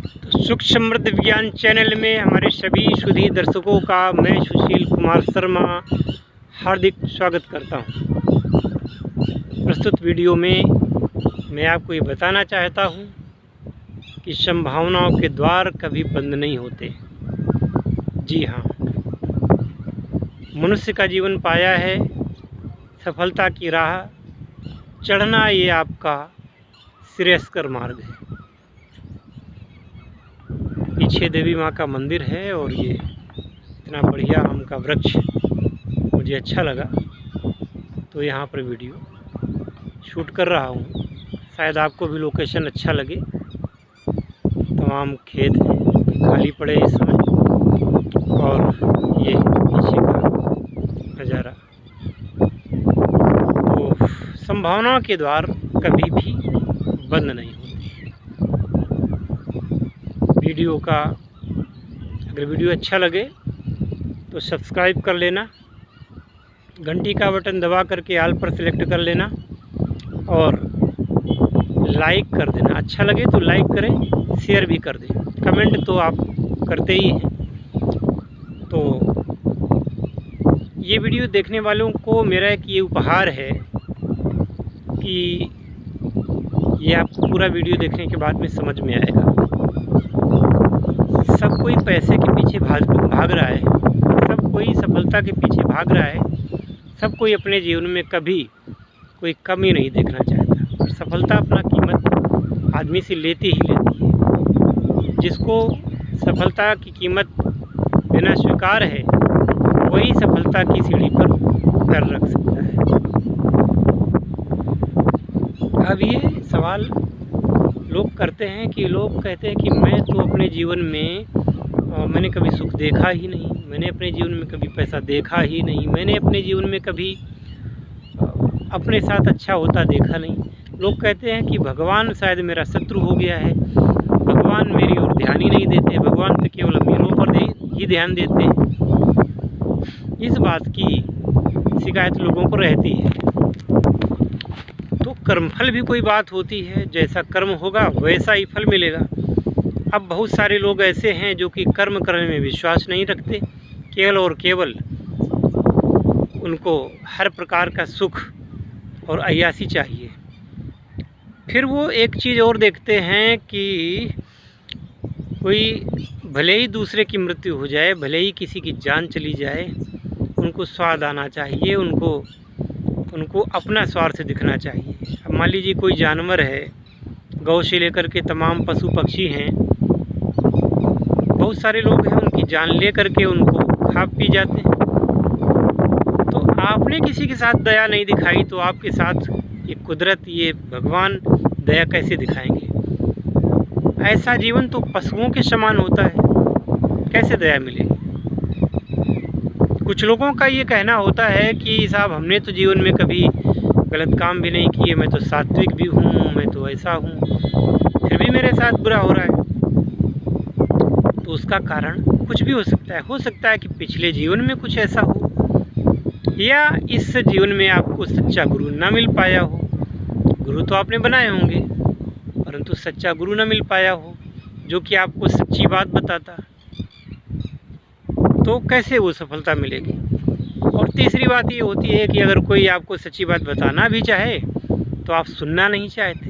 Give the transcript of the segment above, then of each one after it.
तो सुख समृद्ध विज्ञान चैनल में हमारे सभी सुधी दर्शकों का मैं सुशील कुमार शर्मा हार्दिक स्वागत करता हूं। प्रस्तुत वीडियो में मैं आपको ये बताना चाहता हूं कि संभावनाओं के द्वार कभी बंद नहीं होते। जी हाँ, मनुष्य का जीवन पाया है सफलता की राह चढ़ना, ये आपका श्रेयस्कर मार्ग है। पीछे देवी माँ का मंदिर है और ये इतना बढ़िया आम का वृक्ष मुझे अच्छा लगा तो यहाँ पर वीडियो शूट कर रहा हूँ। शायद आपको भी लोकेशन अच्छा लगे। तमाम खेत हैं खाली पड़े इस समय और ये पीछे का नज़ारा। तो संभावनाओं के द्वार कभी भी बंद नहीं होते। वीडियो का अगर वीडियो अच्छा लगे तो सब्सक्राइब कर लेना, घंटी का बटन दबा करके ऑल पर सिलेक्ट कर लेना और लाइक कर देना। अच्छा लगे तो लाइक करें, शेयर भी कर दें। कमेंट तो आप करते ही हैं। तो ये वीडियो देखने वालों को मेरा एक ये उपहार है कि ये आपको पूरा वीडियो देखने के बाद में समझ में आएगा। सब कोई पैसे के पीछे भाग रहा है, सब कोई सफलता के पीछे भाग रहा है, सब कोई अपने जीवन में कभी कोई कमी नहीं देखना चाहता। और सफलता अपना कीमत आदमी से लेती ही लेती है। जिसको सफलता की कीमत देना स्वीकार है वही सफलता की सीढ़ी पर पैर रख सकता है। अब ये सवाल लोग करते हैं कि लोग कहते हैं कि मैं तो अपने जीवन में मैंने कभी सुख देखा ही नहीं, मैंने अपने जीवन में कभी पैसा देखा ही नहीं, मैंने अपने जीवन में कभी अपने साथ अच्छा होता देखा नहीं। लोग कहते हैं कि भगवान शायद मेरा शत्रु हो गया है, भगवान मेरी ओर ध्यान ही नहीं देते, भगवान तो केवल अमीरों पर ही ध्यान देते हैं। इस बात की शिकायत लोगों को रहती है। तो कर्मफल भी कोई बात होती है, जैसा कर्म होगा वैसा ही फल मिलेगा। अब बहुत सारे लोग ऐसे हैं जो कि कर्म करने में विश्वास नहीं रखते, केवल और केवल उनको हर प्रकार का सुख और अय्यासी चाहिए। फिर वो एक चीज़ और देखते हैं कि कोई भले ही दूसरे की मृत्यु हो जाए, भले ही किसी की जान चली जाए, उनको स्वाद आना चाहिए, उनको अपना स्वार्थ दिखना चाहिए। अब मान लीजिए कोई जानवर है, गौ से लेकर के तमाम पशु पक्षी हैं, बहुत सारे लोग हैं उनकी जान ले करके उनको खा पी जाते हैं। तो आपने किसी के साथ दया नहीं दिखाई तो आपके साथ ये कुदरत, ये भगवान दया कैसे दिखाएंगे? ऐसा जीवन तो पशुओं के समान होता है, कैसे दया मिलेगी? कुछ लोगों का ये कहना होता है कि साहब हमने तो जीवन में कभी गलत काम भी नहीं किए, मैं तो सात्विक भी हूँ, मैं तो ऐसा हूँ, फिर भी मेरे साथ बुरा हो रहा है। तो उसका कारण कुछ भी हो सकता है कि पिछले जीवन में कुछ ऐसा हो, या इस जीवन में आपको सच्चा गुरु ना मिल पाया हो। गुरु तो आपने बनाए होंगे परंतु सच्चा गुरु ना मिल पाया हो जो कि आपको सच्ची बात बताता, तो कैसे वो सफलता मिलेगी? और तीसरी बात ये होती है कि अगर कोई आपको सच्ची बात बताना भी चाहे तो आप सुनना नहीं चाहते,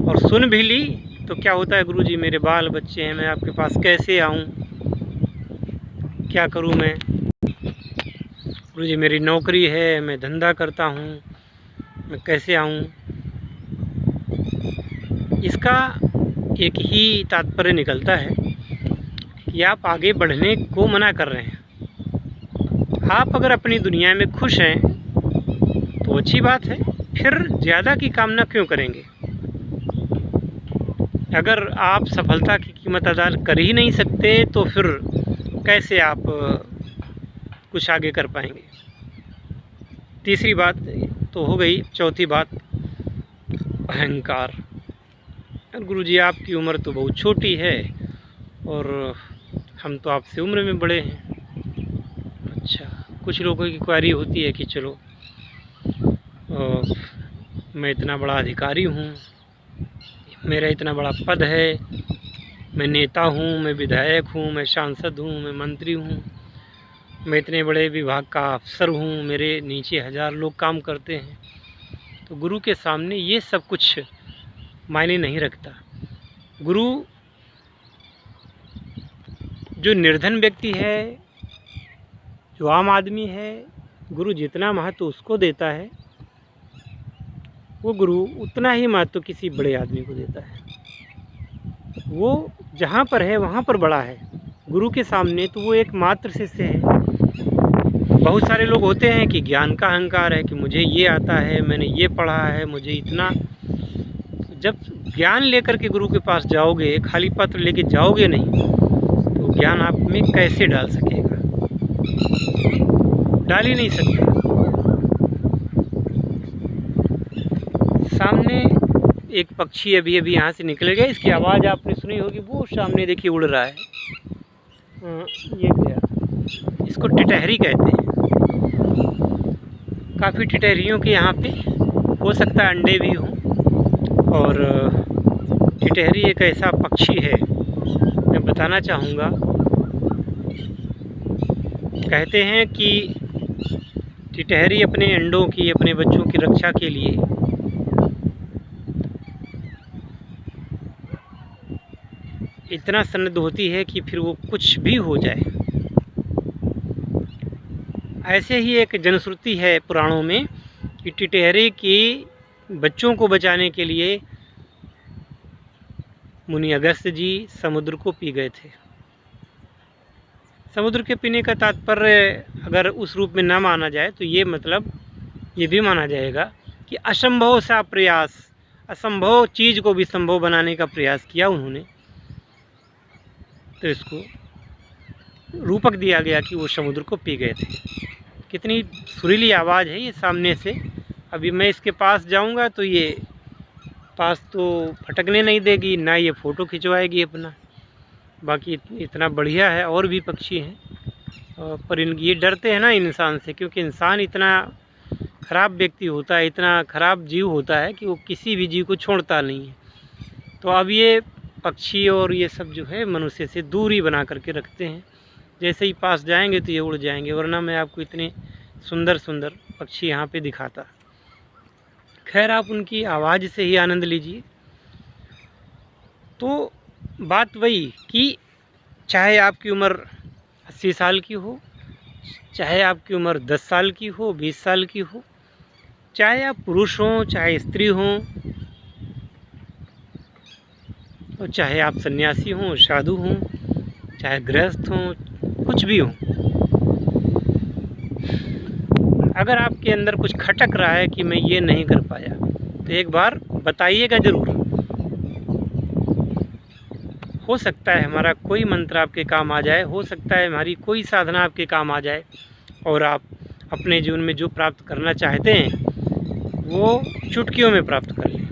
और सुन भी ली तो क्या होता है, गुरुजी मेरे बाल बच्चे हैं, मैं आपके पास कैसे आऊं, क्या करूं मैं, गुरुजी मेरी नौकरी है, मैं धंधा करता हूं, मैं कैसे आऊं? इसका एक ही तात्पर्य निकलता है कि आप आगे बढ़ने को मना कर रहे हैं। आप अगर अपनी दुनिया में खुश हैं तो अच्छी बात है, फिर ज़्यादा की कामना क्यों करेंगे? अगर आप सफलता की कीमत अदा कर ही नहीं सकते तो फिर कैसे आप कुछ आगे कर पाएंगे? तीसरी बात तो हो गई। चौथी बात अहंकार। गुरुजी आपकी उम्र तो बहुत छोटी है और हम तो आपसे उम्र में बड़े हैं। अच्छा, कुछ लोगों की क्वारी होती है कि चलो मैं इतना बड़ा अधिकारी हूँ, मेरा इतना बड़ा पद है, मैं नेता हूँ, मैं विधायक हूँ, मैं सांसद हूँ, मैं मंत्री हूँ, मैं इतने बड़े विभाग का अफसर हूँ, मेरे नीचे 1000 लोग काम करते हैं। तो गुरु के सामने ये सब कुछ मायने नहीं रखता। गुरु जो निर्धन व्यक्ति है, जो आम आदमी है, गुरु जितना महत्व उसको देता है, वो गुरु उतना ही महत्व किसी बड़े आदमी को देता है। वो जहाँ पर है वहाँ पर बड़ा है। गुरु के सामने तो वो एक मात्र शिष्य है। बहुत सारे लोग होते हैं कि ज्ञान का अहंकार है कि मुझे ये आता है, मैंने ये पढ़ा है, मुझे इतना। जब ज्ञान लेकर के गुरु के पास जाओगे, खाली पत्र लेके जाओगे नहीं, तो ज्ञान आप में कैसे डाल सकेगा? डाल ही नहीं सकता। सामने एक पक्षी अभी अभी यहाँ से निकल गया, इसकी आवाज़ आपने सुनी होगी, वो सामने देखिए उड़ रहा है। ये गया, इसको टिटहरी कहते हैं। काफ़ी टिटहरियों के यहाँ पे हो सकता है अंडे भी हों। और टिटहरी एक ऐसा पक्षी है, मैं बताना चाहूँगा। कहते हैं कि टिटहरी अपने अंडों की, अपने बच्चों की रक्षा के लिए इतना सन्नद्ध होती है कि फिर वो कुछ भी हो जाए। ऐसे ही एक जनश्रुति है पुराणों में कि टिटहरी की बच्चों को बचाने के लिए मुनि अगस्त्य जी समुद्र को पी गए थे। समुद्र के पीने का तात्पर्य अगर उस रूप में न माना जाए तो ये मतलब ये भी माना जाएगा कि असंभव सा प्रयास, असंभव चीज़ को भी संभव बनाने का प्रयास किया उन्होंने। तो इसको रूपक दिया गया कि वो समुद्र को पी गए थे। कितनी सुरीली आवाज़ है ये सामने से। अभी मैं इसके पास जाऊंगा तो ये पास तो फटकने नहीं देगी, ना ये फ़ोटो खिंचवाएगी अपना। बाकी इतना बढ़िया है। और भी पक्षी हैं, पर ये डरते हैं ना इंसान से, क्योंकि इंसान इतना ख़राब व्यक्ति होता है, इतना ख़राब जीव होता है कि वो किसी भी जीव को छोड़ता नहीं है। तो अब ये पक्षी और ये सब जो है मनुष्य से दूरी बना करके रखते हैं। जैसे ही पास जाएंगे तो ये उड़ जाएंगे, वरना मैं आपको इतने सुंदर सुंदर पक्षी यहाँ पे दिखाता। खैर, आप उनकी आवाज़ से ही आनंद लीजिए। तो बात वही कि चाहे आपकी उम्र 80 साल की हो, चाहे आपकी उम्र 10 साल की हो, 20 साल की हो, चाहे आप पुरुष हों, चाहे स्त्री हों, और चाहे आप सन्यासी हों, साधु हों, चाहे गृहस्थ हों, कुछ भी हों, अगर आपके अंदर कुछ खटक रहा है कि मैं ये नहीं कर पाया, तो एक बार बताइएगा ज़रूर। हो सकता है हमारा कोई मंत्र आपके काम आ जाए, हो सकता है हमारी कोई साधना आपके काम आ जाए और आप अपने जीवन में जो प्राप्त करना चाहते हैं वो चुटकियों में प्राप्त कर लें।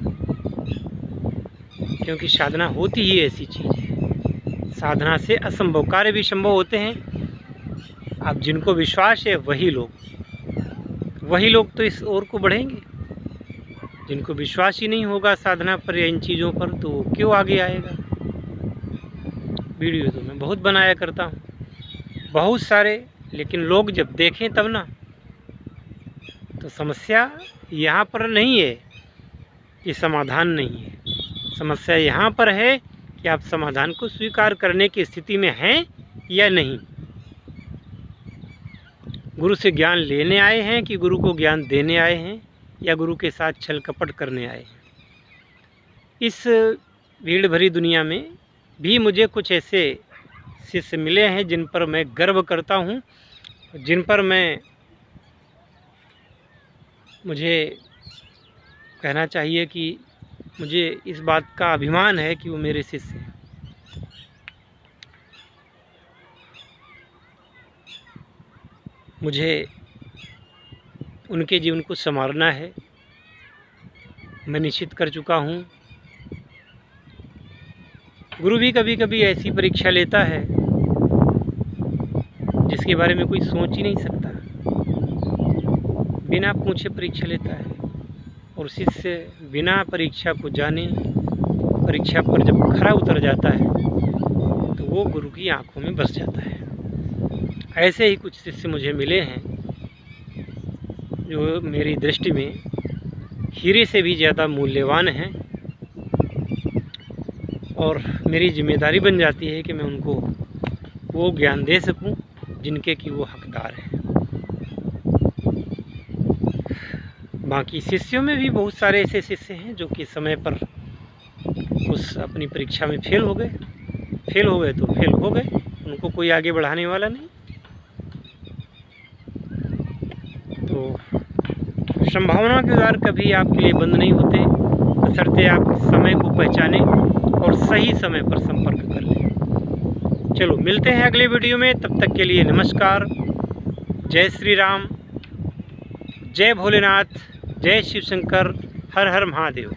क्योंकि साधना होती ही ऐसी चीज़ है। साधना से असंभव कार्य भी संभव होते हैं। आप जिनको विश्वास है वही लोग तो इस ओर को बढ़ेंगे। जिनको विश्वास ही नहीं होगा साधना पर या इन चीज़ों पर, तो क्यों आगे आएगा। वीडियो तो मैं बहुत बनाया करता हूँ, बहुत सारे, लेकिन लोग जब देखें तब ना। तो समस्या यहाँ पर नहीं है कि समाधान नहीं है, समस्या यहाँ पर है कि आप समाधान को स्वीकार करने की स्थिति में हैं या नहीं। गुरु से ज्ञान लेने आए हैं कि गुरु को ज्ञान देने आए हैं, या गुरु के साथ छल कपट करने आए हैं। इस भीड़ भरी दुनिया में भी मुझे कुछ ऐसे शिष्य मिले हैं जिन पर मैं गर्व करता हूँ, जिन पर मुझे कहना चाहिए कि मुझे इस बात का अभिमान है कि वो मेरे शिष्य हैं। मुझे उनके जीवन को संवारना है, मैं निश्चित कर चुका हूँ। गुरु भी कभी कभी ऐसी परीक्षा लेता है जिसके बारे में कोई सोच ही नहीं सकता। बिना पूछे परीक्षा लेता है, और शिष्य बिना परीक्षा को जाने परीक्षा पर जब खरा उतर जाता है तो वो गुरु की आंखों में बस जाता है। ऐसे ही कुछ शिष्य मुझे मिले हैं जो मेरी दृष्टि में हीरे से भी ज़्यादा मूल्यवान हैं, और मेरी जिम्मेदारी बन जाती है कि मैं उनको वो ज्ञान दे सकूं जिनके कि वो हकदार हैं। बाकी शिष्यों में भी बहुत सारे ऐसे शिष्य हैं जो कि समय पर उस अपनी परीक्षा में फेल हो गए तो फेल हो गए, उनको कोई आगे बढ़ाने वाला नहीं। तो संभावना के द्वार कभी आपके लिए बंद नहीं होते, बशर्ते आप समय को पहचानें और सही समय पर संपर्क कर लें। चलो मिलते हैं अगले वीडियो में, तब तक के लिए नमस्कार। जय श्री राम, जय भोलेनाथ, जय शिव शंकर, हर हर महादेव।